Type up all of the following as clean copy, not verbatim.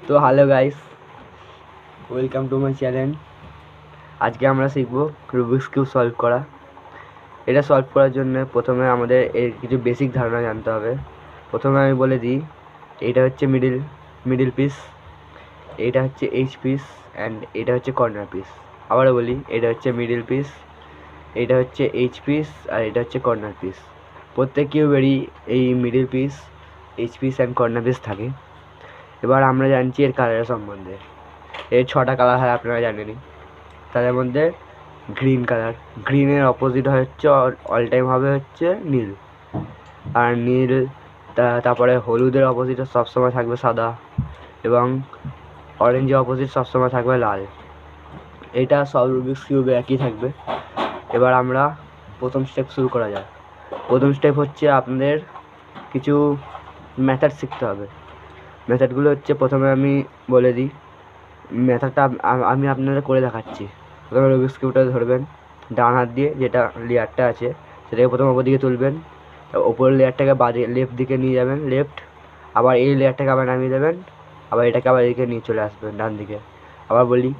তো hello guys, welcome to my channel. আজকে আমরা শিখব রুবিক্স কিউব সলভ করা। এটা সলভ করার জন্য প্রথমে আমাদের এর কিছু বেসিক ধারণা জানতে হবে। প্রথমে আমি বলে দিই, এটা হচ্ছে মিডিল পিস, এটা হচ্ছে এইচ পিস অ্যান্ড এটা হচ্ছে কর্নার পিস। আবারও বলি, এটা হচ্ছে মিডিল পিস, এটা হচ্ছে এইচ পিস আর এটা হচ্ছে কর্নার পিস। প্রত্যেক কিউবেরই এই middle piece, H piece and corner piece থাকে। এবার আমরা জানছি এর কালারের সম্বন্ধে। এর 6টা কালার হয়, আপনারা জানেনই। তাদের মধ্যে গ্রিনের অপোজিট হচ্ছে অল টাইম হবে হচ্ছে নীল, আর নীল তারপরে হলুদের অপোজিট সবসময় থাকবে সাদা, এবং অরেঞ্জের অপোজিট সবসময় থাকবে লাল। এটা সব রুবিক্স কিউবে একই থাকবে। এবার আমরা প্রথম স্টেপ শুরু করা যায়। প্রথম স্টেপ হচ্ছে আপনাদের কিছু মেথড শিখতে হবে। মেথডগুলো হচ্ছে, প্রথমে আমি বলে দিই মেথডটা, আমি আপনাদের করে দেখাচ্ছি। প্রথমে রুবিক্স কিউবটা ধরবেন ডান হাত দিয়ে, যেটা লেয়ারটা আছে সেটাকে প্রথমে ওপর দিকে তুলবেন, ওপরের লেয়ারটাকে লেফট দিকে নিয়ে যাবেন, লেফট, আবার এই লেয়ারটাকে আবার নামিয়ে দেবেন, আবার এটাকে আবার এদিকে নিয়ে চলে আসবেন ডান দিকে। আবার বলি,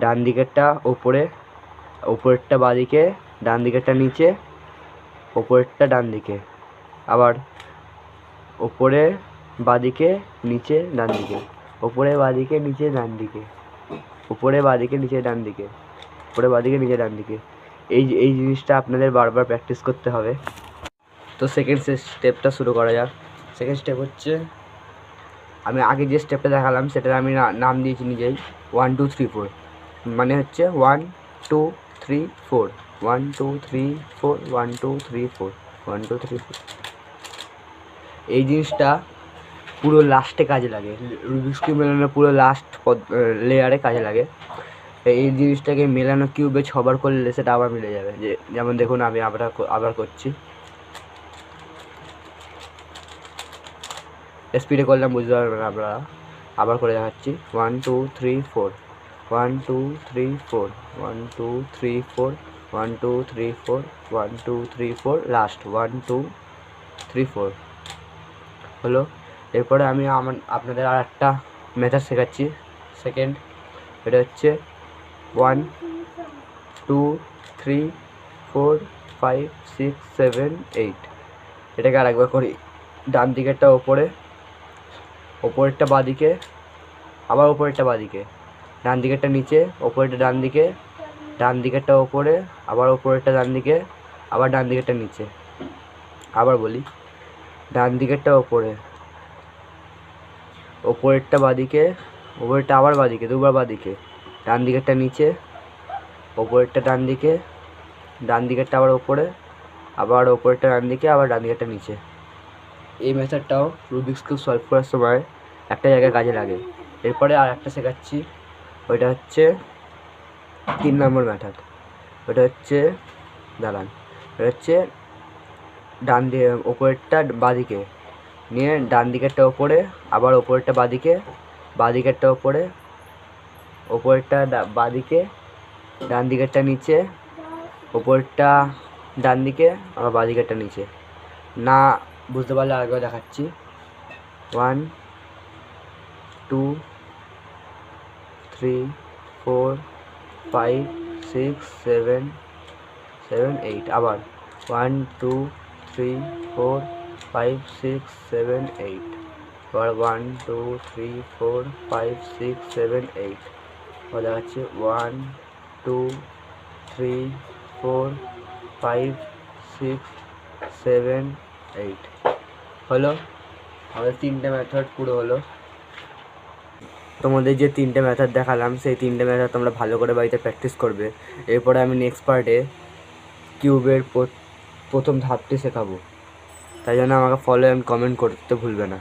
ডান দিকেরটা ওপরে, ওপরেরটা বাঁদিকে, ডান দিকেরটা নিচে, ওপরেরটা ডান দিকে, আবার ওপরে বাঁদিকে, নিচে ডান দিকে, ওপরে বাঁদিকে, নিচে ডান দিকে, উপরে বাঁদিকে, নিচে ডান দিকে, উপরে বাঁদিকে, নিচে ডান দিকে। এই জিনিসটা আপনাদের বারবার প্র্যাকটিস করতে হবে। তো সেকেন্ড স্টেপটা শুরু করা যাক। সেকেন্ড স্টেপ হচ্ছে, আমি আগে যে স্টেপটা দেখালাম সেটার আমি নাম দিয়েছি নিজেই 1 2 3 4, মানে হচ্ছে 1 2 3 4, 1 2 3 4, 1 2 3 4, 1 2 3 4। এই জিনিসটা পুরো লাস্টে কাজে লাগে, রুবিক্স কিউব মেলানোর পুরো লাস্ট লেয়ারে কাজে লাগে। এই জিনিসটাকে মেলানো কিউবে 6বার করলে সেটা আবার মিলে যাবে। যেমন দেখুন, আমি আবার করছি, স্পিডে করলাম বুঝতে পারবেন আপনারা। আবার করে দেখাচ্ছি, 1 2 3 4, 1 2 3 4, 1 2 3 4, 1 2 3 4, 1 2 3 4, লাস্ট 1 2 3 4 হলো। এরপরে আমি আপনাদের আর একটা মেথড শেখাচ্ছি সেকেন্ড। এটা হচ্ছে 1 2 3 4 5 6 7 8। এটাকে আরেকবার করি, ডান দিকেরটা ওপরে, ওপরেরটা বাঁদিকে, আবার ওপরেরটা বাঁদিকে, ডান দিকেরটা নিচে, ওপরেরটা ডান দিকে, ডান দিকেরটা ওপরে, আবার ওপরেরটা ডান দিকে, আবার ডান দিকেরটা নিচে। আবার বলি, ডান দিকেরটা ওপরে, ওপরেরটা বাঁদিকে, ওপরেরটা আবার বাঁদিকে, দুবার বাঁদিকে, ডান দিকেরটা নিচে, ওপরেরটা ডান দিকে, ডান দিকেরটা আবার ওপরে, আবার ওপরেরটা ডান দিকে, আবার ডান দিকেরটা নিচে। এই মেথডটাও রুবিক্স কিউব সলভ করার সময় একটা জায়গায় কাজে লাগে। এরপরে আর একটা শেখাচ্ছি, ওইটা হচ্ছে 3 নম্বর মেথড। ওটা হচ্ছে, দাঁড়ান, ওটা হচ্ছে ডান দিকে, ওপরেরটা বাঁদিকে নিয়ে ডান দিকেরটা ওপরে, আবার ওপরেরটা বাঁদিকে, বাঁদিকেরটা ওপরে, ওপরেরটা বাঁদিকে, ডান দিকেরটা নিচে, ওপরেরটা ডান দিকে, আবার বাঁদিকেরটা নিচে। না বুঝতে পারলে আরেকবার দেখাচ্ছি, 1 2 3 4 5 6 7 8, আবার 1 2 3 4 5 6 7 8, আবার 1 2 3 4 5 6 7 8, আবার দেখাচ্ছি 1 2 3 4 5 6 7 8 হলো। আমাদের 3টে মেথড পুরো হলো। তোমাদের যে 3টে মেথড দেখালাম সেই 3টে মেথড তোমরা ভালো করে বাড়িতে প্র্যাকটিস করবে। এরপরে আমি নেক্সট পার্টে কিউবের প্রথম ধাপটি শেখাবো। তাই জন্য আমাকে ফলো অ্যান্ড কমেন্ট করতে ভুলবে না।